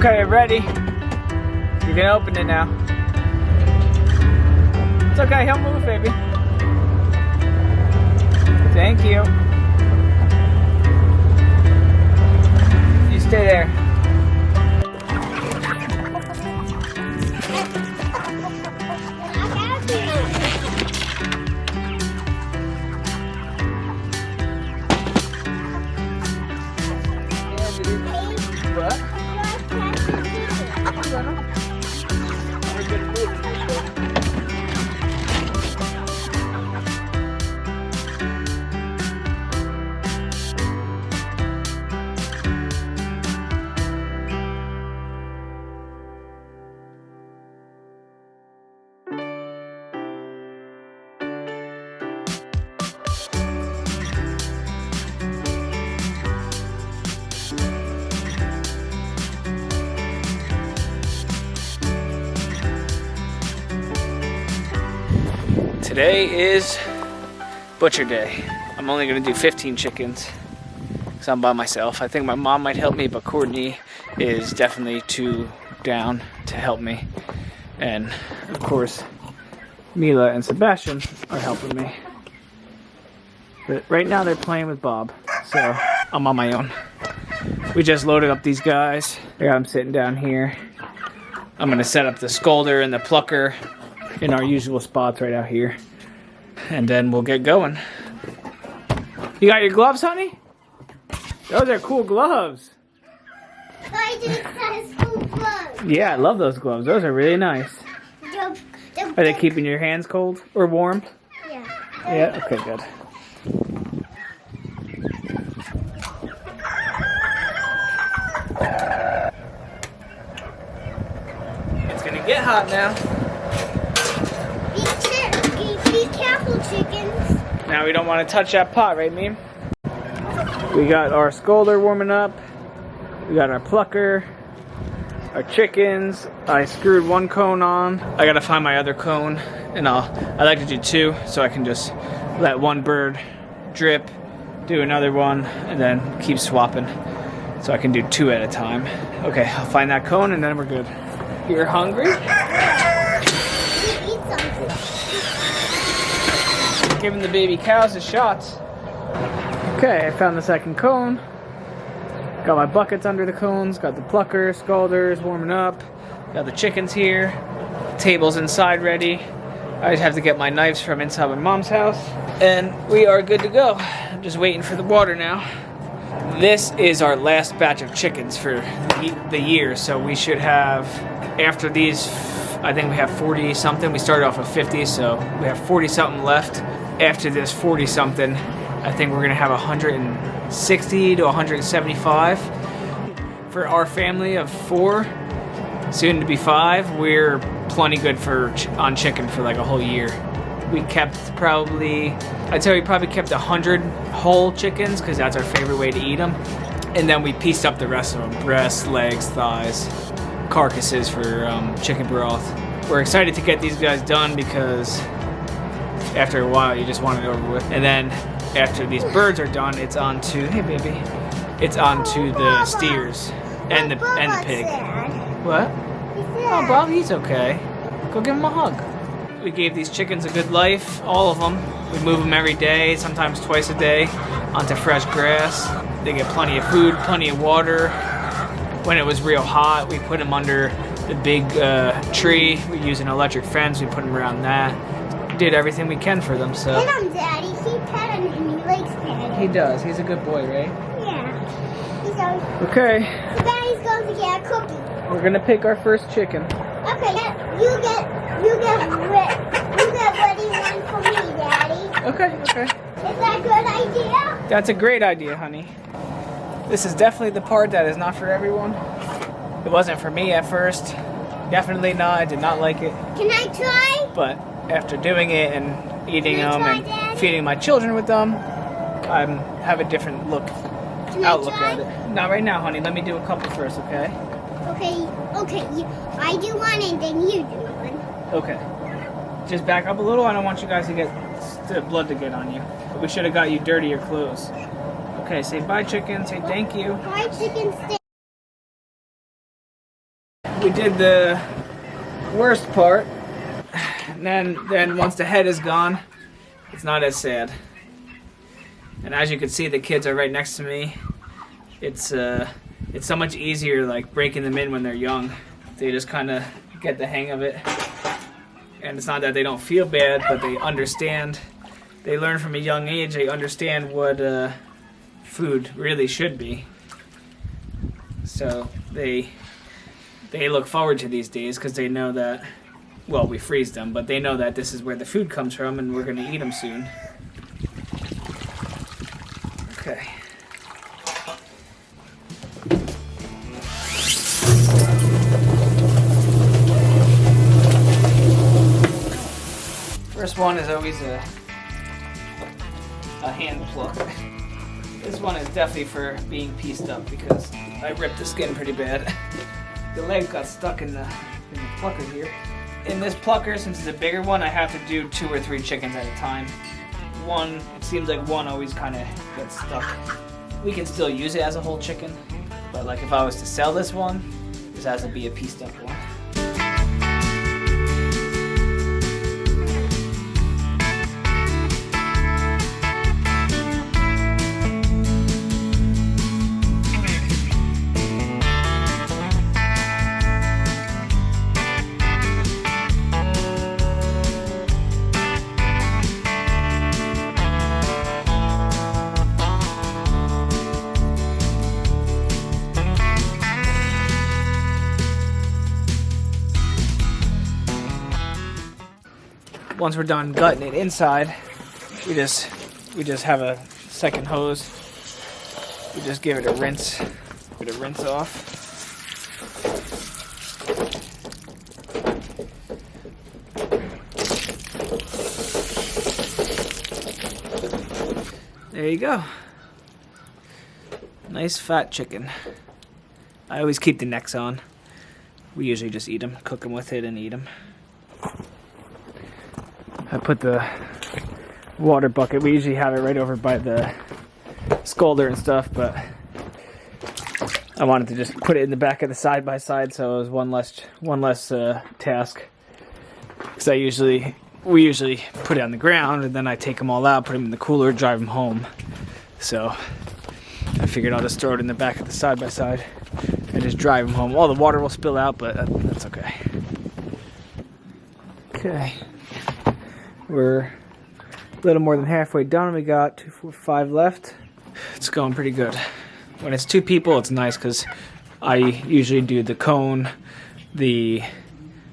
Okay, ready? You can open it now. It's okay, he'll move, baby. Thank you. You stay there. What? Today is butcher day. I'm only gonna do 15 chickens because I'm by myself. I think my mom might help me, but Courtney is definitely too down to help me. And of course, Mila and Sebastian are helping me. But right now they're playing with Bob, so I'm on my own. We just loaded up these guys. I got them sitting down here. I'm gonna set up the scolder and the plucker in our usual spots right out here. And then we'll get going. You got your gloves, honey? Those are cool gloves. I did cool gloves. Yeah, I love those gloves. Those are really nice. Are they keeping your hands cold or warm? Yeah. Yeah, okay, good. It's gonna get hot now. Be careful, chickens. Now we don't want to touch that pot, right, Meme? We got our scolder warming up. We got our plucker, our chickens. I screwed one cone on. I gotta find my other cone, and I like to do two, so I can just let one bird drip, do another one, and then keep swapping. So I can do two at a time. Okay, I'll find that cone, and then we're good. You're hungry? Eat something. Giving the baby cows the shots. Okay, I found the second cone. Got my buckets under the cones. Got the plucker, scalders warming up. Got the chickens here. Table's inside ready. I just have to get my knives from inside my mom's house. And we are good to go. I'm just waiting for the water now. This is our last batch of chickens for the year. So we should have, after these, I think we have 40 something. We started off with 50, so we have 40 something left. After this 40 something, I think we're gonna have 160 to 175. For our family of 4, soon to be 5, we're plenty good on chicken for like a whole year. We kept I'd say we probably kept 100 whole chickens because that's our favorite way to eat them. And then we pieced up the rest of them, breasts, legs, thighs, carcasses for chicken broth. We're excited to get these guys done because after a while you just want it over with. And then after these birds are done, it's on to, hey baby, it's on to the steers and the pig. What? Oh, Bob, he's okay. Go give him a hug. We gave these chickens a good life, all of them. We move them every day, sometimes twice a day, onto fresh grass. They get plenty of food, plenty of water. When it was real hot, we put them under the big tree. We use an electric fence, we put them around that. Did everything we can for them, so. Pet him, Daddy. He pet him and he likes petting. He does. He's a good boy, right? Yeah. He's always. Okay. So Daddy's going to get a cookie. We're gonna pick our first chicken. Okay. You get ready one for me, Daddy. Okay. Is that a good idea? That's a great idea, honey. This is definitely the part that is not for everyone. It wasn't for me at first. Definitely not. I did not like it. Can I try? But after doing it and eating Can I them try, and Daddy? feeding my children with them, I have a different outlook at it. Not right now, honey. Let me do a couple first, okay? Okay. I do one and then you do one. Okay. Just back up a little. I don't want you guys to get the blood to get on you. We should have got you dirtier clothes. Okay, say bye, chicken. Say thank you. Bye, chicken. we did the worst part. And then once the head is gone, it's not as sad. And as you can see, the kids are right next to me. It's so much easier like breaking them in when they're young. They just kind of get the hang of it. And it's not that they don't feel bad, but they understand. They learn from a young age. They understand what food really should be. So they look forward to these days because they know that, well, we freeze them, but they know that this is where the food comes from and we're going to eat them soon. Okay. First one is always a hand pluck. This one is definitely for being pieced up because I ripped the skin pretty bad. The leg got stuck in the plucker here. In this plucker, since it's a bigger one, I have to do 2 or 3 chickens at a time. One, it seems like one always kind of gets stuck. We can still use it as a whole chicken, but like if I was to sell this one, this has to be a pieced up one. Once we're done gutting it inside, we just have a second hose. We just give it a rinse, off. There you go. Nice fat chicken. I always keep the necks on. We usually just eat them, cook them with it and eat them. I put the water bucket, we usually have it right over by the scalder and stuff, but I wanted to just put it in the back of the side-by-side so it was one less task. Because we usually put it on the ground and then I take them all out, put them in the cooler, drive them home. So I figured I'll just throw it in the back of the side-by-side and just drive them home. All the water will spill out, but that's okay. Okay. We're a little more than halfway done. We got 2, 4, 5 left. It's going pretty good. When it's 2 people, it's nice because I usually do the cone, the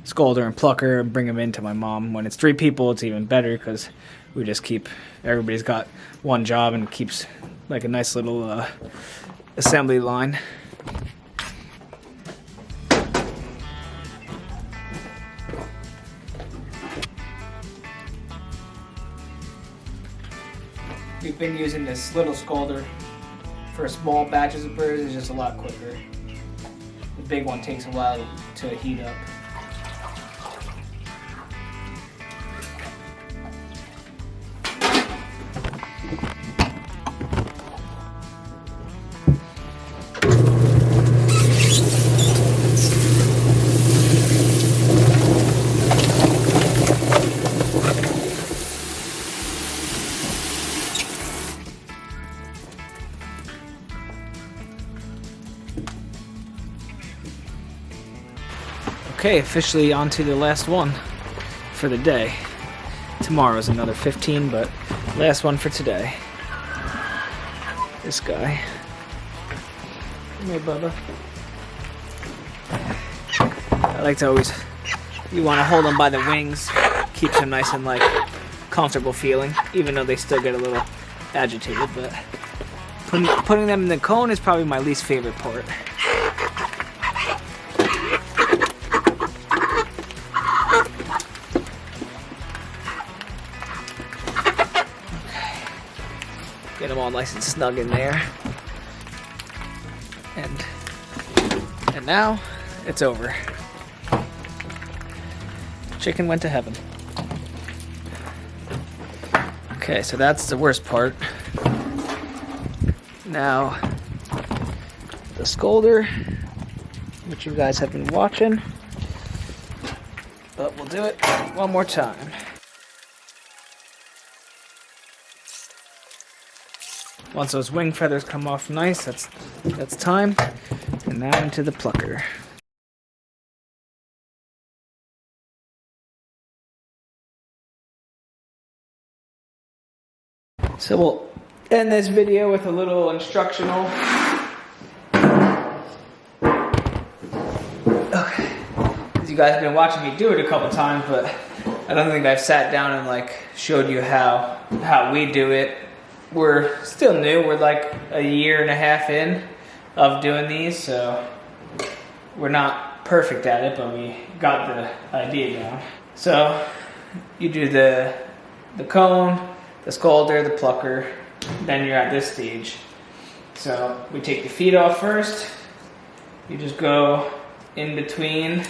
scalder, and plucker and bring them into my mom. When it's 3 people, it's even better because we just everybody's got one job and keeps like a nice little assembly line. We've been using this little scalder for small batches of birds. It's just a lot quicker. The big one takes a while to heat up. Okay, officially on to the last one for the day. Tomorrow's another 15, but last one for today. This guy. Come here, Bubba. I like to always, you want to hold them by the wings, keeps them nice and like comfortable feeling, even though they still get a little agitated, but putting them in the cone is probably my least favorite part. Get them all nice and snug in there. And now it's over. Chicken went to heaven. Okay, so that's the worst part. Now the scalder which you guys have been watching. But we'll do it one more time. Once those wing feathers come off nice, that's time. And now into the plucker. So we'll end this video with a little instructional. Okay. As you guys have been watching me do it a couple times, but I don't think I've sat down and like showed you how we do it. We're still new. We're like a year and a half in of doing these, so we're not perfect at it, but we got the idea down. So you do the cone, the scalder, the plucker, then you're at this stage. So we take the feet off first. You just go in between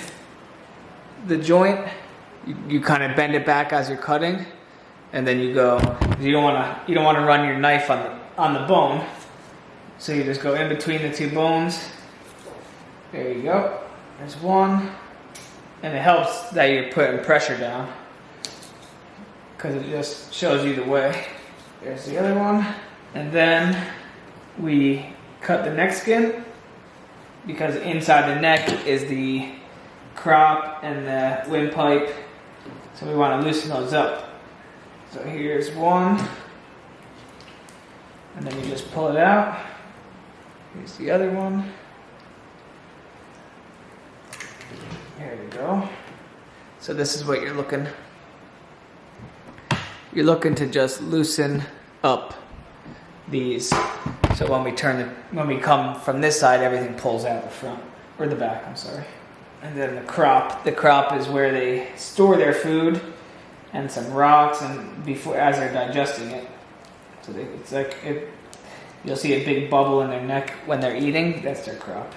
the joint. You kind of bend it back as you're cutting. And then you go, you don't want to run your knife on the bone. So you just go in between the two bones. There you go. There's one. And it helps that you're putting pressure down, because it just shows you the way. There's the other one. And then we cut the neck skin, because inside the neck is the crop and the windpipe. So we want to loosen those up. So here's one, and then you just pull it out. Here's the other one. There we go. So this is what you're looking. You're looking to just loosen up these. So when we come from this side, everything pulls out the front, or the back, I'm sorry. And then the crop is where they store their food, and some rocks, and as they're digesting it. So it's like you'll see a big bubble in their neck when they're eating. That's their crop.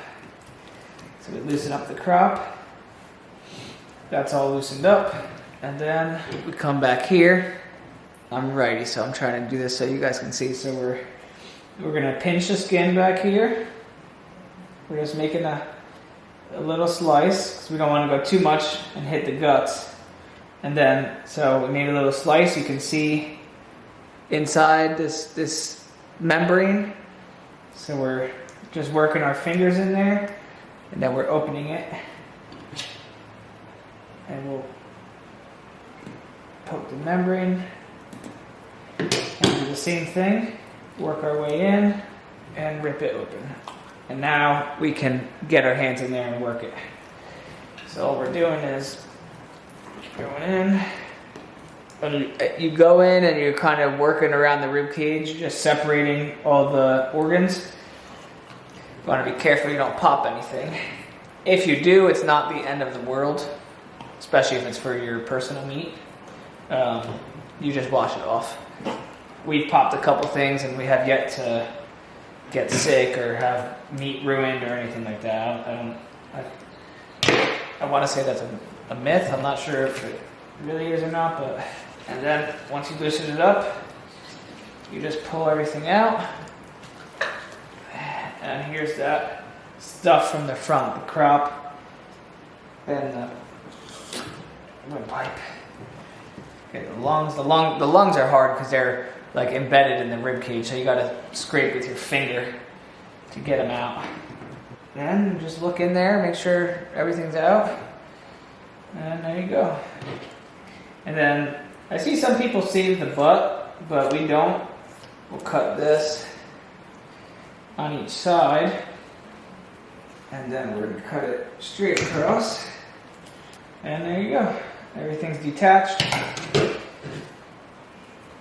So we loosen up the crop. That's all loosened up. And then we come back here. I'm righty, so I'm trying to do this so you guys can see. So we're gonna pinch the skin back here. We're just making a little slice, because we don't want to go too much and hit the guts. And then, so we made a little slice. You can see inside this membrane. So we're just working our fingers in there, and then we're opening it. And we'll poke the membrane and do the same thing. Work our way in and rip it open. And now we can get our hands in there and work it. So all we're doing is going in, and you go in and you're kind of working around the rib cage, just separating all the organs. You want to be careful you don't pop anything. If you do, it's not the end of the world, especially if it's for your personal meat. You just wash it off. We've popped a couple things, and we have yet to get sick or have meat ruined or anything like that. I want to say that's a myth. I'm not sure if it really is or not, but. And then once you loosen it up, you just pull everything out. And here's that stuff from the front, the crop and the windpipe. Okay, the lungs are hard because they're like embedded in the rib cage, so you gotta scrape with your finger to get them out. Then just look in there, make sure everything's out. And there you go. And then I see some people save the butt, but we don't. We'll cut this on each side, and then we're going to cut it straight across. And there you go. Everything's detached.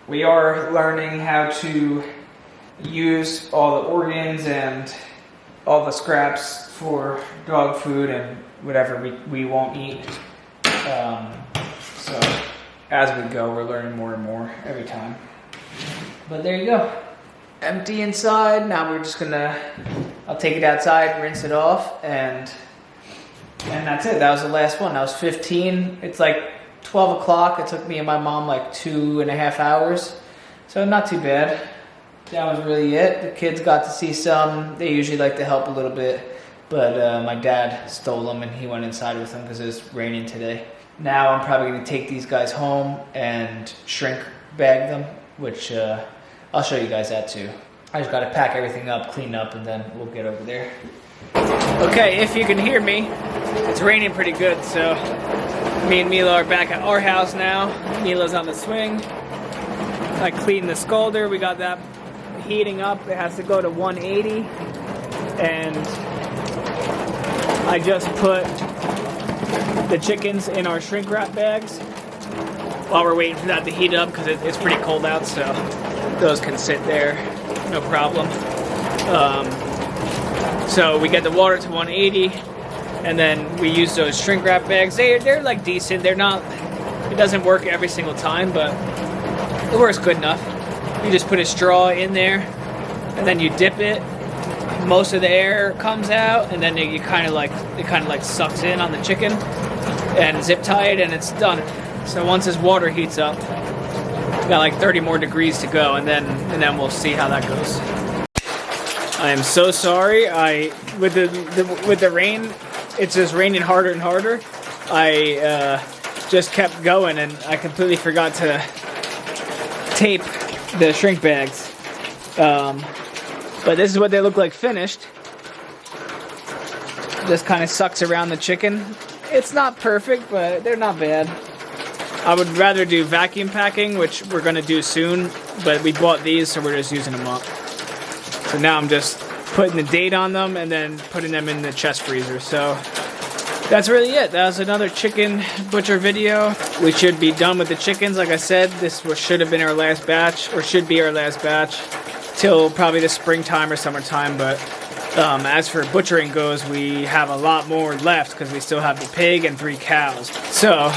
We are learning how to use all the organs and all the scraps for dog food and whatever we won't eat. So as we go, we're learning more and more every time. But there you go. Empty inside. Now we're just gonna, I'll take it outside, rinse it off, and that's it. That was the last one. That was 15. It's like 12 o'clock. It took me and my mom like 2.5 hours. So not too bad. That was really it. The kids got to see some. They usually like to help a little bit. but my dad stole them and he went inside with them because it was raining today. Now I'm probably going to take these guys home and shrink bag them, which I'll show you guys that too. I just got to pack everything up, clean up, and then we'll get over there. Okay, if you can hear me, it's raining pretty good, so me and Mila are back at our house now. Mila's on the swing. I cleaned the scalder. We got that heating up. It has to go to 180. And I just put the chickens in our shrink wrap bags while we're waiting for that to heat up because it's pretty cold out, so those can sit there, no problem. So we get the water to 180, and then we use those shrink wrap bags. They're like decent. They're not. It doesn't work every single time, but it works good enough. You just put a straw in there, and then you dip it. Most of the air comes out, and then it kind of like sucks in on the chicken, and zip tie it, and it's done. So once this water heats up, we got like 30 more degrees to go, and then we'll see how that goes. I am so sorry. With the rain, it's just raining harder and harder. I just kept going, and I completely forgot to tape the shrink bags. But this is what they look like finished. Just kind of sucks around the chicken. It's not perfect, but they're not bad. I would rather do vacuum packing, which we're going to do soon, but we bought these, so we're just using them up. So now I'm just putting the date on them and then putting them in the chest freezer. So that's really it. That was another chicken butcher video. We should be done with the chickens. Like I said, should have been our last batch, or should be our last batch, till probably the springtime or summertime. But as for butchering goes, we have a lot more left because we still have the pig and 3 cows. So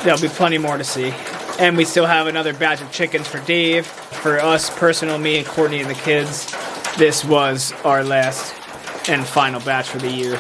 there'll be plenty more to see. And we still have another batch of chickens for Dave. For us, personal, me and Courtney and the kids, this was our last and final batch for the year.